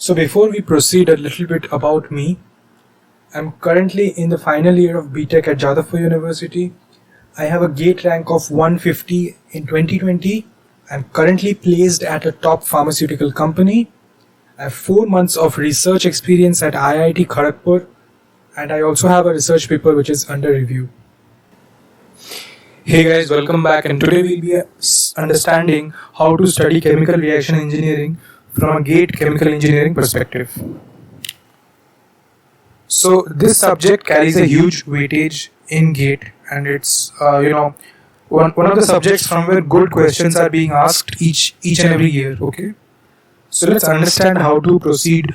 So before we proceed, a little bit about me. I'm currently in the final year of BTech at Jadavpur University. I have a GATE rank of 150 in 2020. I'm currently placed at a top pharmaceutical company. I have 4 months of research experience at IIT Kharagpur, and I also have a research paper which is under review. Hey guys, welcome back, and today we'll be understanding how to study chemical reaction engineering from a GATE chemical engineering perspective. So this subject carries a huge weightage in GATE, and it's one of the subjects from where good questions are being asked each and every year. Okay, so let's understand how to proceed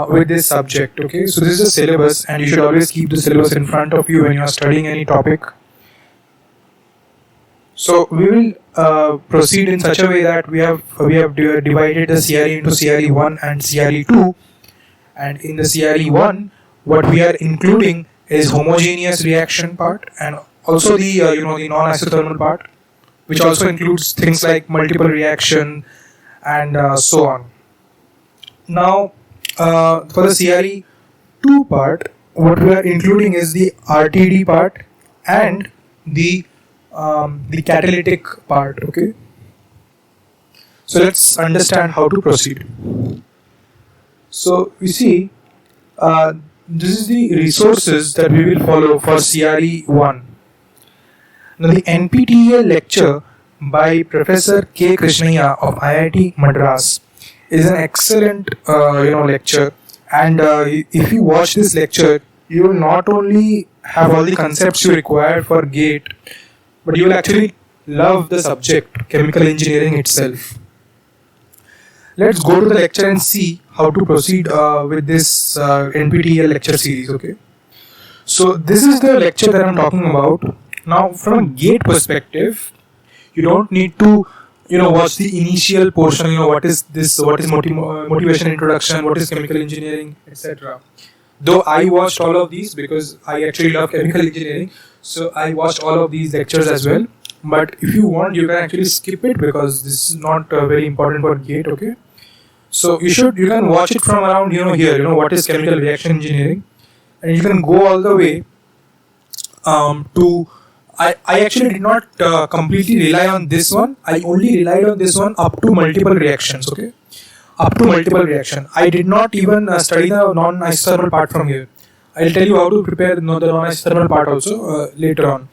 with this subject. Okay, so this is the syllabus, and you should always keep the syllabus in front of you when you are studying any topic. So we will proceed in such a way that we have divided the CRE into CRE 1 and CRE 2, and in the CRE 1 what we are including is homogeneous reaction part, and also the the non-isothermal part, which also includes things like multiple reaction and so on. Now for the CRE 2 part, what we are including is the RTD part and the catalytic part. Okay, so let's understand how to proceed. So you see, this is the resources that we will follow for CRE 1. Now the NPTEL lecture by Professor K. Krishnaiah of IIT Madras is an excellent lecture, and if you watch this lecture, you will not only have all the concepts you require for GATE, but you will actually love the subject, chemical engineering itself. Let's go to the lecture and see how to proceed with this NPTEL lecture series. Okay, so this is the lecture that I'm talking about. Now, from a GATE perspective, you don't need to watch the initial portion. What is this? What is motivation introduction? What is chemical engineering, etc. Though I watched all of these because I actually love chemical engineering, so I watched all of these lectures as well. But if you want, you can actually skip it because this is not very important for GATE. Okay, so you can watch it from around here. What is chemical reaction engineering, and you can go all the way to. I actually did not completely rely on this one. I only relied on this one up to multiple reactions. Okay, up to multiple reaction. I did not even study the non-isothermal part from here. I'll tell you how to prepare the non-isothermal part also later on.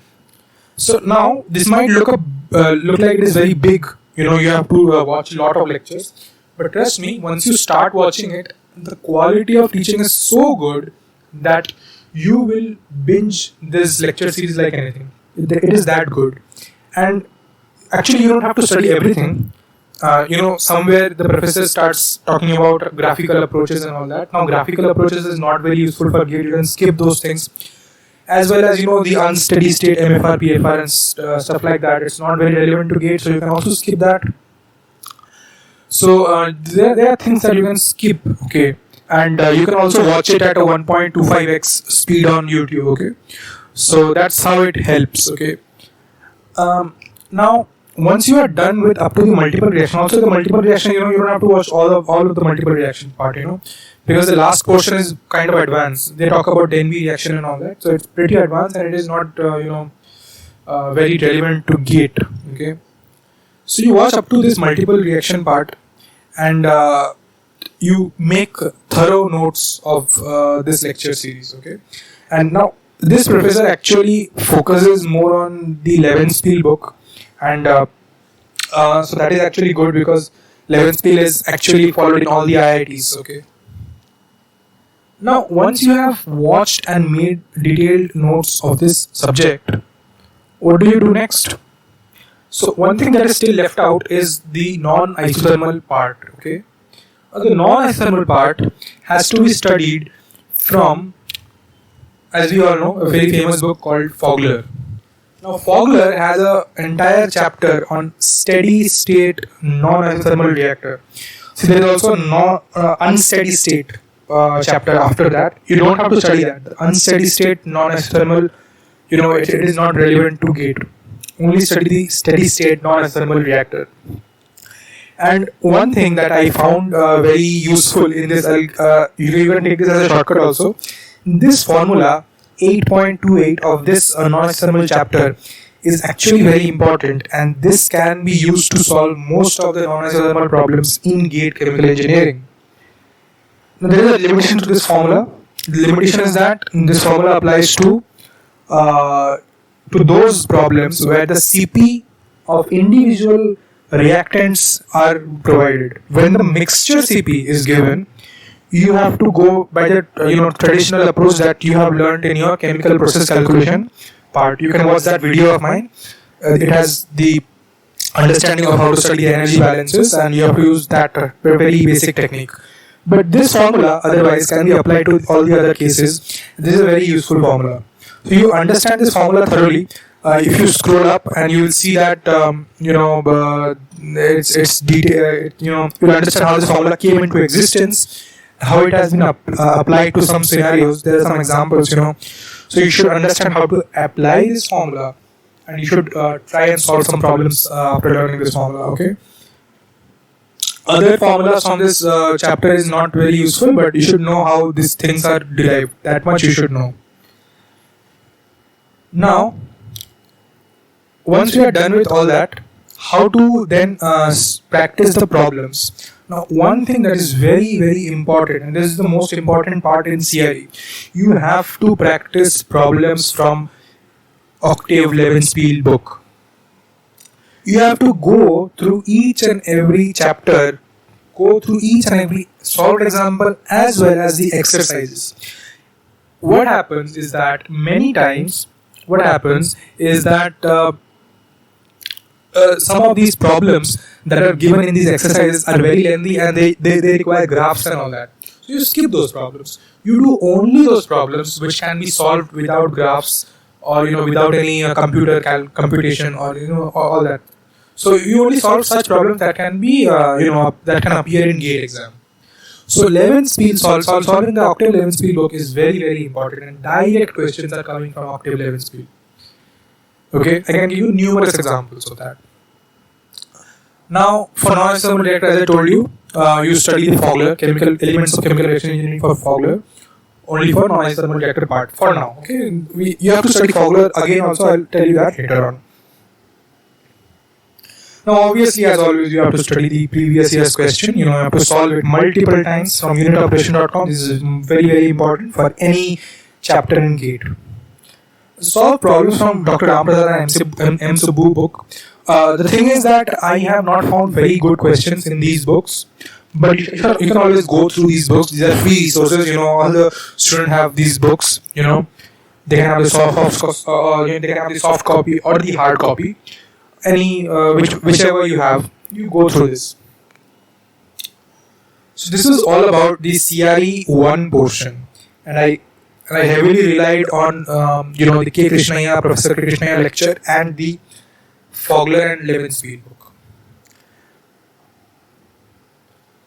So now this might look like it is very big. You have to watch a lot of lectures, but trust me, once you start watching it, the quality of teaching is so good that you will binge this lecture series like anything. It is that good, and actually you don't have to study everything. Somewhere the professor starts talking about graphical approaches and all that. Now, graphical approaches is not very useful for GATE. You can skip those things, as well as the unsteady state MFR, PFR, and stuff like that. It's not very relevant to GATE, so you can also skip that. So there are things that you can skip. Okay, and you can also watch it at a 1.25x speed on YouTube. Okay, so that's how it helps. Okay, now. Once you are done with up to the multiple reaction, also the multiple reaction, you don't have to watch all of the multiple reaction part, because the last portion is kind of advanced. They talk about Denby reaction and all that, so it's pretty advanced and it is not, very relevant to GATE. Okay, so you watch up to this multiple reaction part, and you make thorough notes of this lecture series. Okay, and now this professor actually focuses more on the Levenspiel book. And so that is actually good because Levenspiel is actually followed in all the IITs. Okay. Now, once you have watched and made detailed notes of this subject, what do you do next? So one thing that is still left out is the non-isothermal part. Okay. The non-isothermal part has to be studied from, as we all know, a very famous book called Fogler. Now, Fogler has an entire chapter on steady state non-isothermal reactor. So there is also unsteady state chapter after that. You don't have to study that. The unsteady state non-isothermal, it is not relevant to GATE. Only study the steady state non-isothermal reactor. And one thing that I found very useful in this, you can take this as a shortcut also. This formula 8.28 of this non-thermal chapter is actually very important, and this can be used to solve most of the non-thermal problems in gate chemical engineering. Now, there is a limitation to this formula. The limitation is that this formula applies to those problems where the CP of individual reactants are provided. When the mixture CP is given, you have to go by the traditional approach that you have learned in your chemical process calculation part. You can watch that video of mine. It has the understanding of how to study the energy balances, and you have to use that very basic technique. But this formula otherwise can be applied to all the other cases. This is a very useful formula. So you understand this formula thoroughly. If you scroll up and you will see that it's detail. You'll understand how this formula came into existence, how it has been applied to some scenarios. There are some examples. So you should understand how to apply this formula, and you should try and solve some problems after learning this formula. Okay. Other formulas from this chapter is not very useful, but you should know how these things are derived. That much you should know. Now, once we are done with all that, how to then practice the problems. Now, one thing that is very, very important, and this is the most important part in CRE, you have to practice problems from Octave Levenspiel book. You have to go through each and every chapter, go through each and every solved example as well as the exercises. What happens is that many times, some of these problems that are given in these exercises are very lengthy, and they require graphs and all that. So you skip those problems. You do only those problems which can be solved without graphs, or without any computation, or all that. So you only solve such problems that can be that can appear in GATE exam. So Levenspiel solving the Octave Levenspiel book is very, very important, and direct questions are coming from Octave Levenspiel. Okay, I can give you numerous examples of that. Now, for non-thermal reactor, as I told you, you study the Fogler, chemical elements of chemical reaction engineering for Fogler, only for non-thermal reactor part for now. Okay, you have to study Fogler again. Also, I'll tell you that later on. Now, obviously, as always, you have to study the previous year's question. You have to solve it multiple times from unitoperation.com. This is very, very important for any chapter in GATE. Solve problems from Dr. Ramprasad and M. Subbu book. The thing is that I have not found very good questions in these books, but you can always go through these books. These are free resources. All the students have these books. They can have the soft copy or the hard copy. Whichever you have, you go through this. So this is all about the CRE 1 portion, and I heavily relied on the K. Krishnaiah, Professor K. Krishnaiah lecture, and the Fogler and Levenspiel book.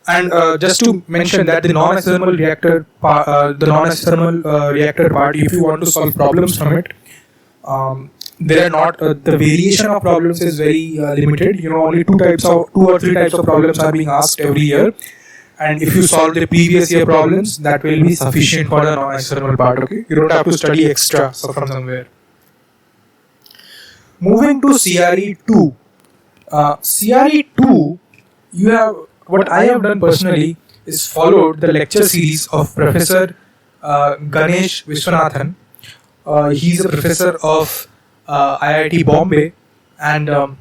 And just to mention that the non-thermal reactor part, if you want to solve problems from it, there are not the variation of problems is very limited. Only two or three types of problems are being asked every year, and if you solve the previous year problems, that will be sufficient for the non-thermal part. Okay, you don't have to study extra from somewhere. Moving to CRE 2. CRE 2, you have what I have done personally is followed the lecture series of Professor Ganesh Viswanathan. He's a professor of IIT Bombay, and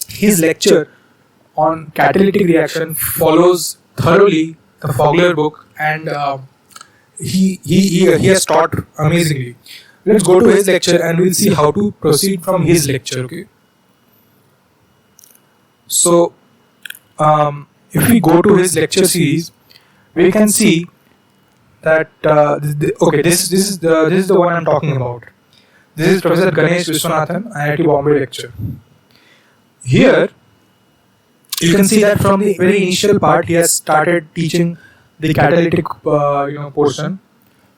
his lecture on catalytic reaction follows thoroughly the Fogler book, and he has taught amazingly. Let's go to his lecture and we'll see how to proceed from his lecture. Okay. So, if we go to his lecture series, we can see that this is the one I'm talking about. This is Professor Ganesh Viswanathan, IIT Bombay lecture. Here, you can see that from the very initial part, he has started teaching the catalytic portion.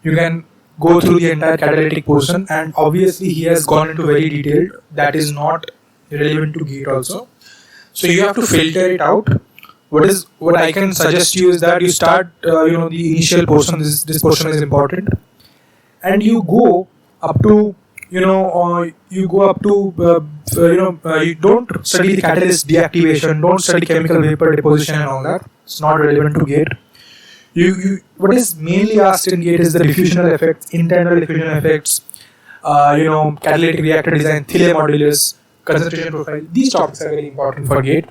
You can go through the entire catalytic portion, and obviously he has gone into very detailed. That is not relevant to GATE also. So you have to filter it out what I can suggest you is that you start the initial portion. This portion is important, and you go up to you don't study the catalyst deactivation, don't study chemical vapor deposition and all that. It's not relevant to GATE. What is mainly asked in GATE is the diffusional effects, internal diffusion effects, catalytic reactor design, Thiele modulus, concentration profile. These topics are very important for GATE.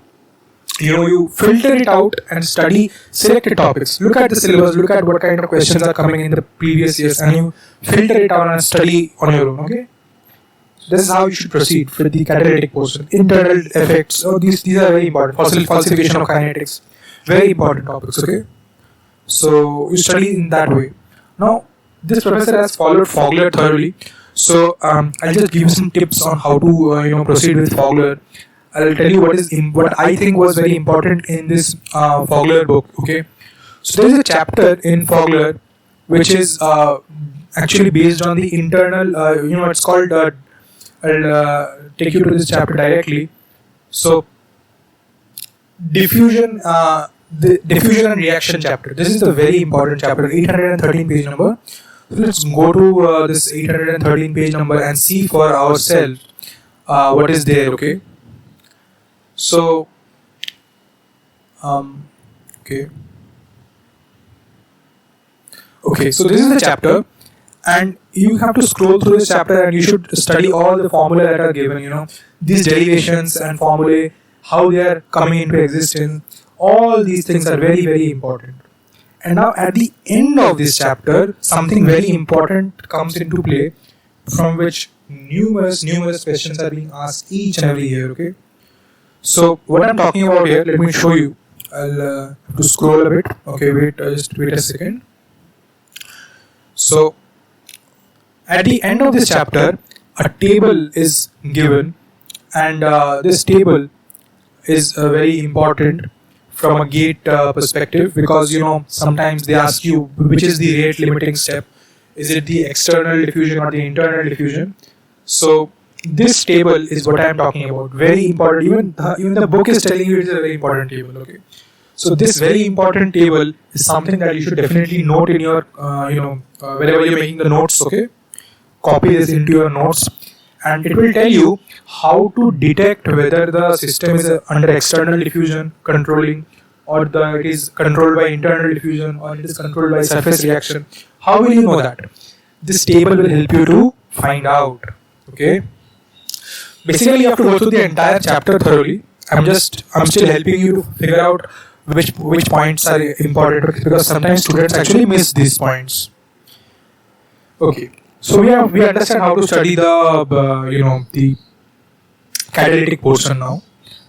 You filter it out and study selected topics. Look at the syllabus, look at what kind of questions are coming in the previous years, and you filter it out and study on your own. Okay. So this is how you should proceed for the catalytic portion. Internal effects. These are very important. Falsification of kinetics. Very important topics. Okay. So you study in that way. Now this professor has followed Fogler thoroughly. So I'll just give you some tips on how to proceed with Fogler. I'll tell you what I think was very important in this Fogler book. Okay, so there is a chapter in Fogler which is actually based on the internal. It's called. I'll take you to this chapter directly. So diffusion, the diffusion and reaction chapter. This is the very important chapter, 813 page number. So let's go to this 813 page number and see for ourselves what is there. Okay. So, okay, so this is the chapter, and you have to scroll through this chapter and you should study all the formulae that are given, these derivations and formulae, how they are coming into existence. All these things are very, very important. And now at the end of this chapter, something very important comes into play, from which numerous questions are being asked each and every year. Okay. So what I'm talking about here, let me show you. I'll have to scroll a bit. Okay, just wait a second. So at the end of this chapter, a table is given, and this table is very important from a GATE perspective, because sometimes they ask you which is the rate limiting step. Is it the external diffusion or the internal diffusion? So this table is what I am talking about. Very important. Even the book is telling you it is a very important table. Okay. So this very important table is something that you should definitely note in your wherever you're making the notes. Okay. Copy this into your notes, and it will tell you how to detect whether the system is under external diffusion controlling, or it is controlled by internal diffusion, or it is controlled by surface reaction. How will you know that? This table will help you to find out. Okay. Basically, you have to go through the entire chapter thoroughly. I'm still helping you to figure out which points are important, because sometimes students actually miss these points. Okay, so we understand how to study the catalytic portion now.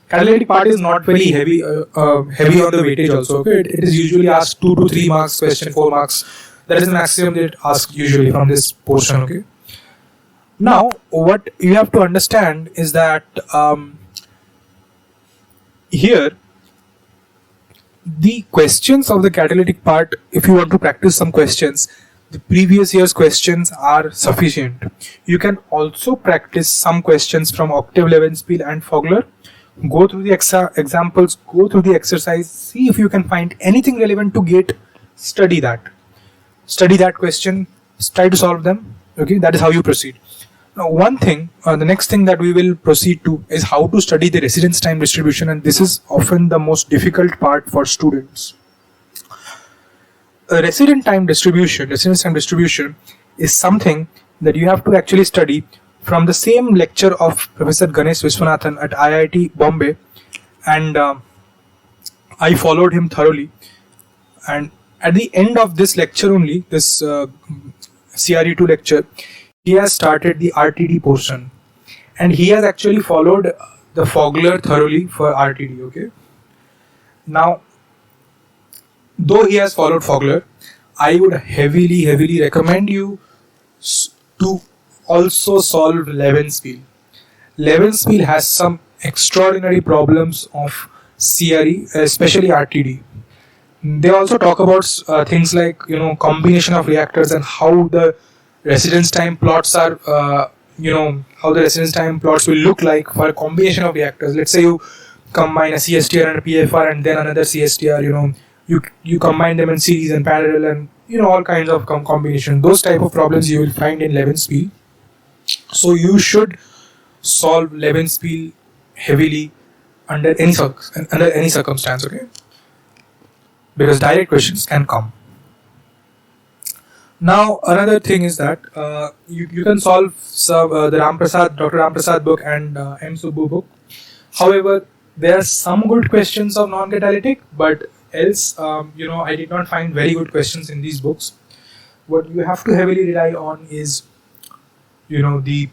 Catalytic part is not very heavy on the weightage also. Okay, it is usually asked 2 to 3 marks question, 4 marks. That is the maximum that it asks usually from this portion. Okay. Now, what you have to understand is that here, the questions of the catalytic part, if you want to practice some questions, the previous year's questions are sufficient. You can also practice some questions from Octave, Levenspiel and Fogler. Go through the examples, go through the exercise, see if you can find anything relevant to GATE, study that. Study that question, try to solve them. Okay, that is how you proceed. Now, the next thing that we will proceed to is how to study the residence time distribution, and this is often the most difficult part for students. A residence time distribution is something that you have to actually study from the same lecture of Professor Ganesh Viswanathan at IIT Bombay, and I followed him thoroughly. And at the end of this lecture only, this CRE2 lecture, he has started the RTD portion, and he has actually followed the Fogler thoroughly for RTD. Okay. Now, though he has followed Fogler, I would heavily recommend you to also solve Levenspiel. Levenspiel has some extraordinary problems of CRE, especially RTD. They also talk about things like combination of reactors and how the residence time plots are how the residence time plots will look like for a combination of reactors. Let's say you combine a CSTR and a PFR and then another CSTR, you combine them in series and parallel, and all kinds of combination. Those type of problems you will find in Levenspiel. So you should solve Levenspiel heavily under any circumstance, okay? Because direct questions can come. Now another thing is that you can solve the Dr. Ramprasad book and M. Subbu book. However, there are some good questions of non-catalytic, but else I did not find very good questions in these books. What you have to heavily rely on is the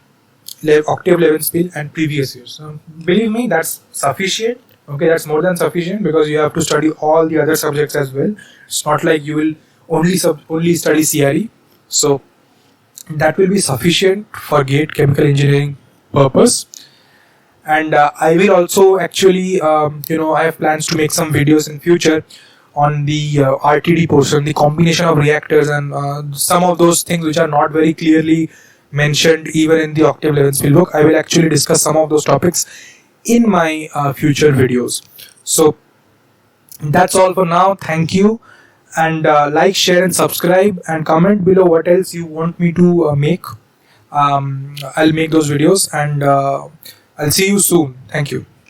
octave Levenspiel and previous years. Believe me, that's sufficient. Okay, that's more than sufficient, because you have to study all the other subjects as well. It's not like you will only study CRE. So that will be sufficient for GATE chemical engineering purpose. And I will also actually I have plans to make some videos in future on the RTD portion, the combination of reactors, and some of those things which are not very clearly mentioned even in the octave Levenspiel book. I will actually discuss some of those topics in my future videos. So that's all for now. Thank you, and like, share and subscribe, and comment below what else you want me to make. I'll make those videos, and I'll see you soon. Thank you.